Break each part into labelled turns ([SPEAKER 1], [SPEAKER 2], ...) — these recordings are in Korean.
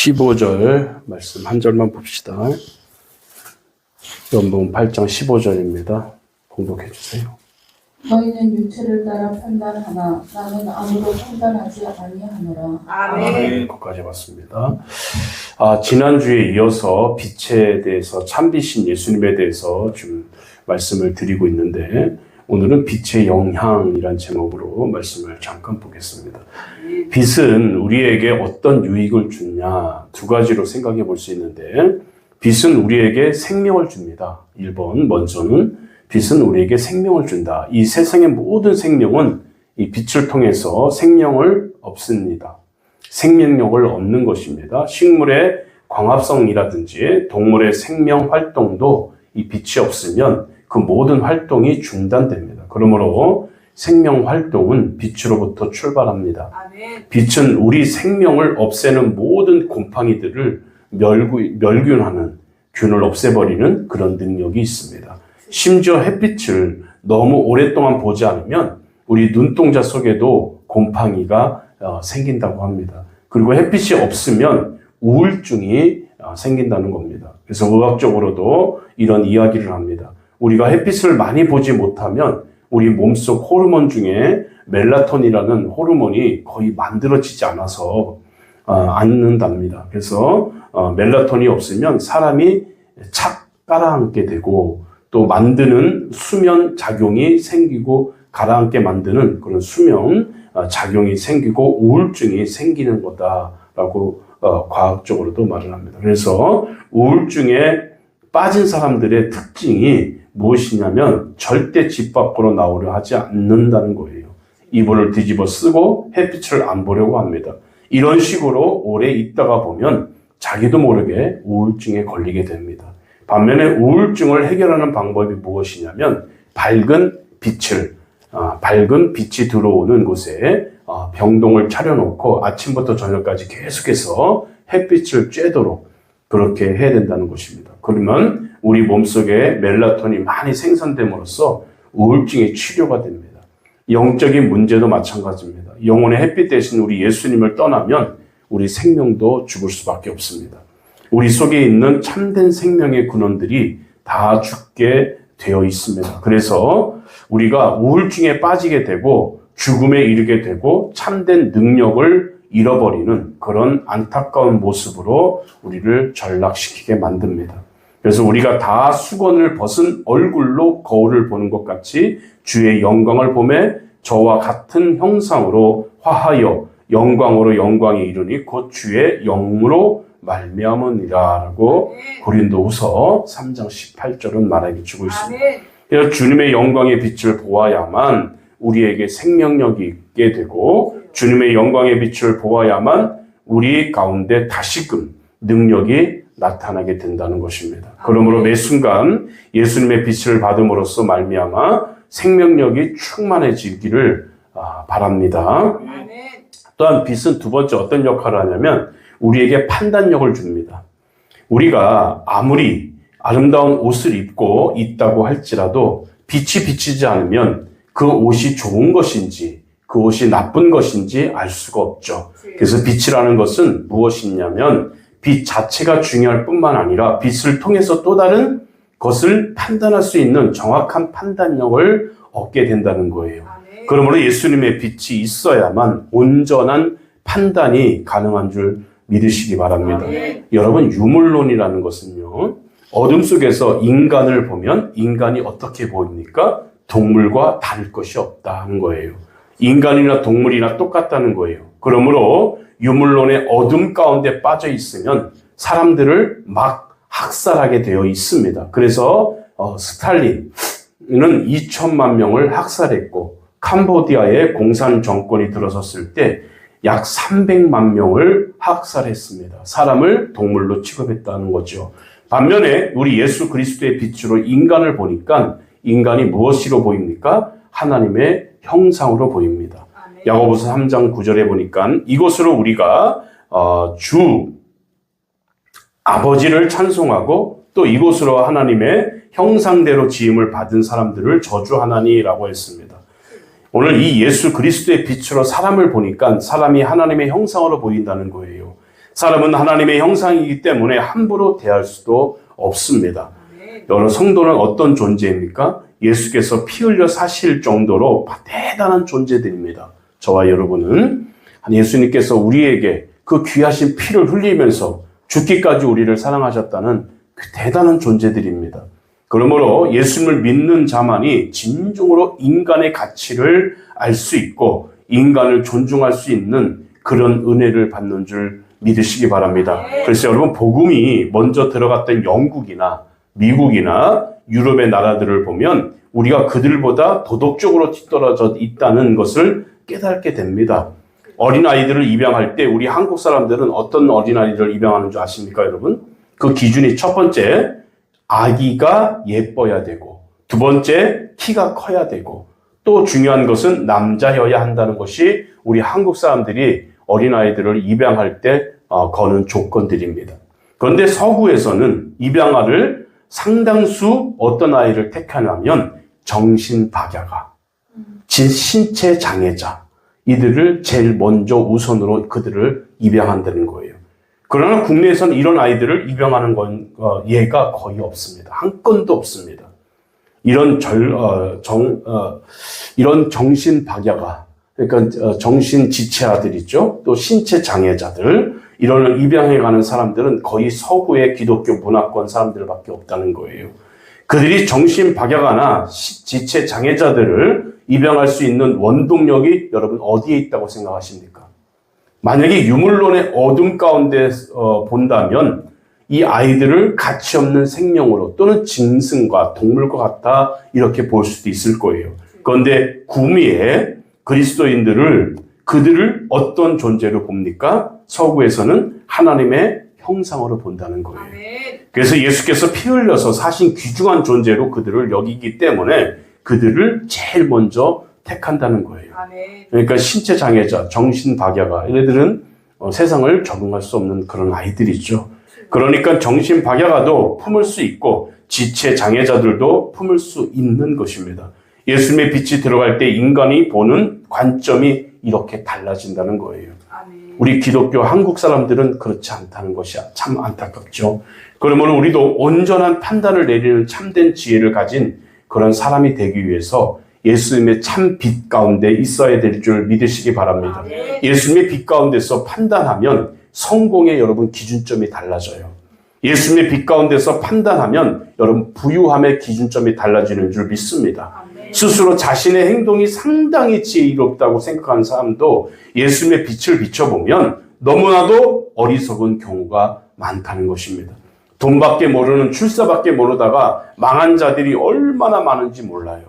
[SPEAKER 1] 15절 말씀 한 절만 봅시다. 요한복음 8장 15절입니다. 공독해 주세요.
[SPEAKER 2] 너희는 육체를 따라 판단하나 나는 아무도 판단하지 아니하노라.
[SPEAKER 3] 아멘.
[SPEAKER 1] 거기까지 봤습니다. 지난주에 이어서 빛에 대해서 참빛인 예수님에 대해서 좀 말씀을 드리고 있는데 오늘은 빛의 영향이란 제목으로 말씀을 잠깐 보겠습니다. 빛은 우리에게 어떤 유익을 주냐 두 가지로 생각해 볼 수 있는데 빛은 우리에게 생명을 줍니다. 1번 먼저는 빛은 우리에게 생명을 준다. 이 세상의 모든 생명은 이 빛을 통해서 생명을 얻습니다. 생명력을 얻는 것입니다. 식물의 광합성이라든지 동물의 생명 활동도 이 빛이 없으면 그 모든 활동이 중단됩니다. 그러므로 생명 활동은 빛으로부터 출발합니다. 빛은 우리 생명을 없애는 모든 곰팡이들을 멸균하는 균을 없애버리는 그런 능력이 있습니다. 심지어 햇빛을 너무 오랫동안 보지 않으면 우리 눈동자 속에도 곰팡이가 생긴다고 합니다. 그리고 햇빛이 없으면 우울증이 생긴다는 겁니다. 그래서 의학적으로도 이런 이야기를 합니다. 우리가 햇빛을 많이 보지 못하면 우리 몸속 호르몬 중에 멜라토닌이라는 호르몬이 거의 만들어지지 않아서 않는답니다. 그래서 멜라토닌이 없으면 사람이 착 가라앉게 되고 또 만드는 수면 작용이 생기고 가라앉게 만드는 그런 수면 작용이 생기고 우울증이 생기는 거다라고 과학적으로도 말을 합니다. 그래서 우울증에 빠진 사람들의 특징이 무엇이냐면 절대 집 밖으로 나오려 하지 않는다는 거예요. 이불을 뒤집어 쓰고 햇빛을 안 보려고 합니다. 이런 식으로 오래 있다가 보면 자기도 모르게 우울증에 걸리게 됩니다. 반면에 우울증을 해결하는 방법이 무엇이냐면 밝은 빛이 들어오는 곳에 병동을 차려놓고 아침부터 저녁까지 계속해서 햇빛을 쬐도록 그렇게 해야 된다는 것입니다. 그러면 우리 몸속에 멜라토닌이 많이 생산됨으로써 우울증의 치료가 됩니다. 영적인 문제도 마찬가지입니다. 영혼의 햇빛 대신 우리 예수님을 떠나면 우리 생명도 죽을 수밖에 없습니다. 우리 속에 있는 참된 생명의 근원들이 다 죽게 되어 있습니다. 그래서 우리가 우울증에 빠지게 되고 죽음에 이르게 되고 참된 능력을 잃어버리는 그런 안타까운 모습으로 우리를 전락시키게 만듭니다. 그래서 우리가 다 수건을 벗은 얼굴로 거울을 보는 것 같이 주의 영광을 보매 저와 같은 형상으로 화하여 영광으로 영광에 이르니 곧 주의 영으로 말미암으니라 라고 고린도후서 3장 18절은 말하게 주고 있습니다. 그래서 주님의 영광의 빛을 보아야만 우리에게 생명력이 있게 되고 주님의 영광의 빛을 보아야만 우리 가운데 다시금 능력이 나타나게 된다는 것입니다. 그러므로 매 순간 예수님의 빛을 받음으로써 말미암아 생명력이 충만해지기를 바랍니다. 또한 빛은 두 번째 어떤 역할을 하냐면 우리에게 판단력을 줍니다. 우리가 아무리 아름다운 옷을 입고 있다고 할지라도 빛이 비치지 않으면 그 옷이 좋은 것인지 그 옷이 나쁜 것인지 알 수가 없죠. 그래서 빛이라는 것은 무엇이냐면 빛 자체가 중요할 뿐만 아니라 빛을 통해서 또 다른 것을 판단할 수 있는 정확한 판단력을 얻게 된다는 거예요. 그러므로 예수님의 빛이 있어야만 온전한 판단이 가능한 줄 믿으시기 바랍니다. 여러분, 유물론이라는 것은요, 어둠 속에서 인간을 보면 인간이 어떻게 보입니까? 동물과 다를 것이 없다는 거예요. 인간이나 동물이나 똑같다는 거예요. 그러므로 유물론의 어둠 가운데 빠져 있으면 사람들을 막 학살하게 되어 있습니다. 그래서 스탈린은 2천만 명을 학살했고 캄보디아에 공산 정권이 들어섰을 때 약 300만 명을 학살했습니다. 사람을 동물로 취급했다는 거죠. 반면에 우리 예수 그리스도의 빛으로 인간을 보니까 인간이 무엇으로 보입니까? 하나님의 형상으로 보입니다. 야고보서 3장 9절에 보니까 이것으로 우리가 주 아버지를 찬송하고 또 이것으로 하나님의 형상대로 지음을 받은 사람들을 저주하나니라고 했습니다. 오늘 이 예수 그리스도의 빛으로 사람을 보니까 사람이 하나님의 형상으로 보인다는 거예요. 사람은 하나님의 형상이기 때문에 함부로 대할 수도 없습니다. 여러 성도는 어떤 존재입니까? 예수께서 피 흘려 사실 정도로 대단한 존재들입니다. 저와 여러분은 예수님께서 우리에게 그 귀하신 피를 흘리면서 죽기까지 우리를 사랑하셨다는 그 대단한 존재들입니다. 그러므로 예수님을 믿는 자만이 진정으로 인간의 가치를 알 수 있고 인간을 존중할 수 있는 그런 은혜를 받는 줄 믿으시기 바랍니다. 그래서 여러분, 복음이 먼저 들어갔던 영국이나 미국이나 유럽의 나라들을 보면 우리가 그들보다 도덕적으로 뒤떨어져 있다는 것을 깨닫게 됩니다. 어린아이들을 입양할 때 우리 한국 사람들은 어떤 어린아이들을 입양하는 줄 아십니까, 여러분? 그 기준이 첫 번째, 아기가 예뻐야 되고, 두 번째, 키가 커야 되고, 또 중요한 것은 남자여야 한다는 것이 우리 한국 사람들이 어린아이들을 입양할 때 거는 조건들입니다. 그런데 서구에서는 입양아를 상당수 어떤 아이를 택하냐면 정신박약아, 신체 장애자, 이들을 제일 먼저 우선으로 그들을 입양한다는 거예요. 그러나 국내에서는 이런 아이들을 입양하는 건 예가 거의 없습니다. 한 건도 없습니다. 이런 이런 정신박약아, 그러니까 정신지체아들 있죠. 또 신체 장애자들, 이런 입양해가는 사람들은 거의 서구의 기독교 문화권 사람들밖에 없다는 거예요. 그들이 정신박약아나 지체 장애자들을 입양할 수 있는 원동력이 여러분 어디에 있다고 생각하십니까? 만약에 유물론의 어둠 가운데 본다면 이 아이들을 가치 없는 생명으로 또는 짐승과 동물과 같다 이렇게 볼 수도 있을 거예요. 그런데 구미의 그들을 어떤 존재로 봅니까? 서구에서는 하나님의 형상으로 본다는 거예요. 그래서 예수께서 피 흘려서 사신 귀중한 존재로 그들을 여기기 때문에 그들을 제일 먼저 택한다는 거예요. 그러니까 신체 장애자, 정신박약아, 얘네들은 세상을 적응할 수 없는 그런 아이들이죠. 그러니까 정신박약아도 품을 수 있고 지체 장애자들도 품을 수 있는 것입니다. 예수님의 빛이 들어갈 때 인간이 보는 관점이 이렇게 달라진다는 거예요. 우리 기독교 한국 사람들은 그렇지 않다는 것이 참 안타깝죠. 그러면 우리도 온전한 판단을 내리는 참된 지혜를 가진 그런 사람이 되기 위해서 예수님의 참 빛 가운데 있어야 될 줄 믿으시기 바랍니다. 예수님의 빛 가운데서 판단하면 성공의 여러분 기준점이 달라져요. 예수님의 빛 가운데서 판단하면 여러분 부유함의 기준점이 달라지는 줄 믿습니다. 스스로 자신의 행동이 상당히 지혜롭다고 생각하는 사람도 예수님의 빛을 비춰보면 너무나도 어리석은 경우가 많다는 것입니다. 돈밖에 모르는, 출세밖에 모르다가 망한 자들이 얼마나 많은지 몰라요.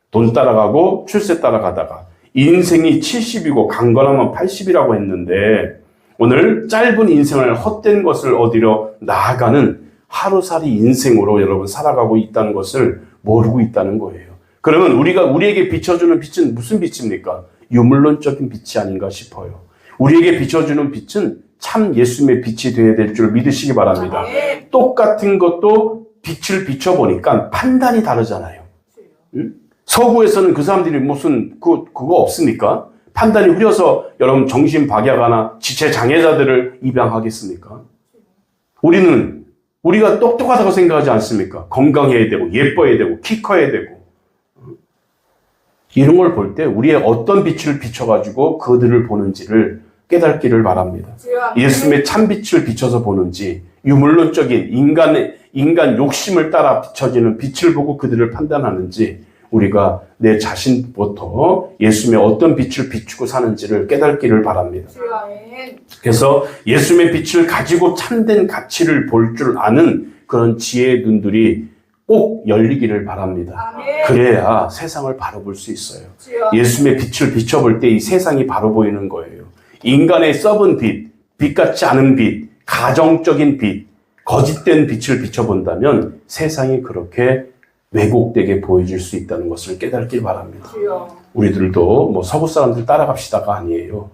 [SPEAKER 1] 돈 따라가고 출세 따라가다가 인생이 70이고 강건하면 80이라고 했는데 오늘 짧은 인생을 헛된 것을 얻으려 나아가는 하루살이 인생으로 여러분 살아가고 있다는 것을 모르고 있다는 거예요. 그러면 우리에게 비춰주는 빛은 무슨 빛입니까? 유물론적인 빛이 아닌가 싶어요. 우리에게 비춰주는 빛은 참 예수님의 빛이 되어야 될 줄 믿으시기 바랍니다. 똑같은 것도 빛을 비춰보니까 판단이 다르잖아요. 응? 서구에서는 그 사람들이 무슨 그거 없습니까? 판단이 흐려서 여러분 정신박약아나 지체장애자들을 입양하겠습니까? 우리가 똑똑하다고 생각하지 않습니까? 건강해야 되고 예뻐야 되고 키 커야 되고 이런 걸 볼 때 우리의 어떤 빛을 비춰가지고 그들을 보는지를 깨닫기를 바랍니다. 예수님의 참빛을 비춰서 보는지 유물론적인 인간 욕심을 따라 비춰지는 빛을 보고 그들을 판단하는지 우리가 내 자신부터 예수님의 어떤 빛을 비추고 사는지를 깨닫기를 바랍니다. 그래서 예수님의 빛을 가지고 참된 가치를 볼 줄 아는 그런 지혜의 눈들이 꼭 열리기를 바랍니다. 그래야 세상을 바로 볼 수 있어요. 예수님의 빛을 비춰볼 때 이 세상이 바로 보이는 거예요. 인간의 썩은 빛, 빛 같지 않은 빛, 가정적인 빛, 거짓된 빛을 비춰본다면 세상이 그렇게 왜곡되게 보여질 수 있다는 것을 깨닫길 바랍니다. 우리들도 뭐 서구 사람들 따라갑시다가 아니에요.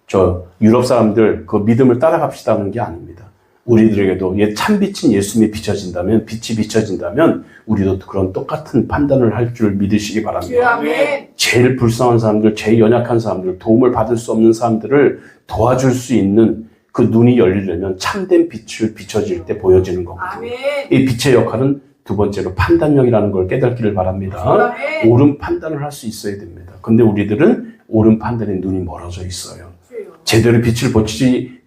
[SPEAKER 1] 저 유럽 사람들 그 믿음을 따라갑시다는 게 아닙니다. 우리들에게도 참빛인 예수님이 빛이 비춰진다면 우리도 그런 똑같은 판단을 할 줄 믿으시기 바랍니다. 제일 불쌍한 사람들, 제일 연약한 사람들, 도움을 받을 수 없는 사람들을 도와줄 수 있는 그 눈이 열리려면 참된 빛을 비춰질 때 보여지는 거거든요. 이 빛의 역할은 두 번째로 판단력이라는 걸 깨닫기를 바랍니다. 옳은 판단을 할 수 있어야 됩니다. 근데 우리들은 옳은 판단에 눈이 멀어져 있어요. 제대로 빛을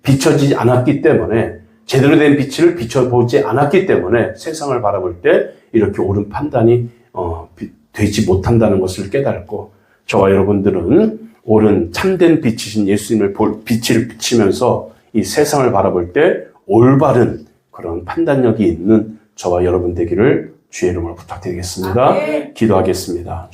[SPEAKER 1] 비춰지지 않았기 때문에, 제대로 된 빛을 비춰보지 않았기 때문에 세상을 바라볼 때 이렇게 옳은 판단이 되지 못한다는 것을 깨닫고, 저와 여러분들은 옳은 참된 빛이신 예수님을 빛을 비치면서 이 세상을 바라볼 때 올바른 그런 판단력이 있는 저와 여러분 되기를 주의 이름으로 부탁드리겠습니다. 기도하겠습니다.